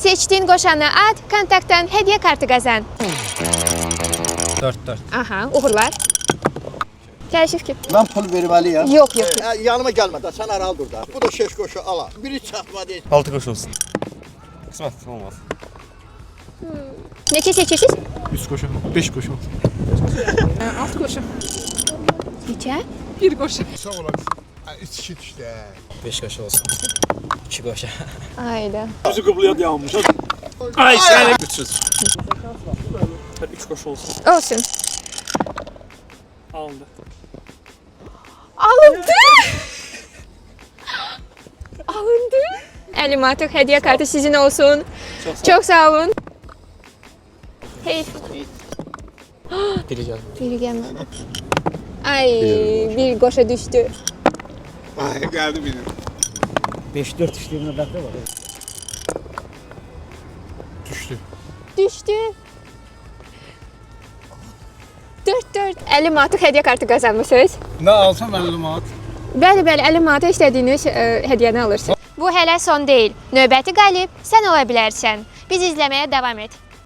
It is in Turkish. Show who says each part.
Speaker 1: Seçdiyin qoşanı at, kontaktdan hediyə kartı qazan.
Speaker 2: 4.
Speaker 1: Aha, uğurlar. Təşrif ki.
Speaker 3: Ben pul vermeliyim.
Speaker 1: Yox.
Speaker 3: Yanıma gelme da sen aral dur da. Bu da 6 koşu ala. Biri çatma değil.
Speaker 2: 6 koş olsun. Kısmet olmaz.
Speaker 1: Neçə seçirsiniz?
Speaker 4: 3 koşu, 5 koşu.
Speaker 5: 6 koşu.
Speaker 1: Neçə?
Speaker 5: 1 koşu.
Speaker 4: Sağ olasın. İçki düştü.
Speaker 2: 5 koş olsun. 2 koş.
Speaker 1: Ayda.
Speaker 4: Bizi kıblaya dayanmış.
Speaker 2: Ay sen
Speaker 4: 300. 3 koşu olsun.
Speaker 1: Olsun.
Speaker 4: Alındı.
Speaker 1: Alındı. Alındı. Əlim artıq hediyə kartı sizin olsun. Çox sağ olun. Hey.
Speaker 2: Biri gel.
Speaker 1: Biri gəlmədi. Ay, bir qoşa düşdü.
Speaker 4: Ay geldi benim.
Speaker 3: 5-4 işleyimine bakta var.
Speaker 4: Düştü.
Speaker 1: Düşdü. 4-4. 50 manat hediyə kartı qazanmısınız.
Speaker 4: Ne alsam 50 manat.
Speaker 1: Bəli, 50 manata istədiyiniz hədiyyəni alırsınız. Bu hələ son deyil. Növbəti qalib sən ola bilərsən. Biz izləməyə davam et.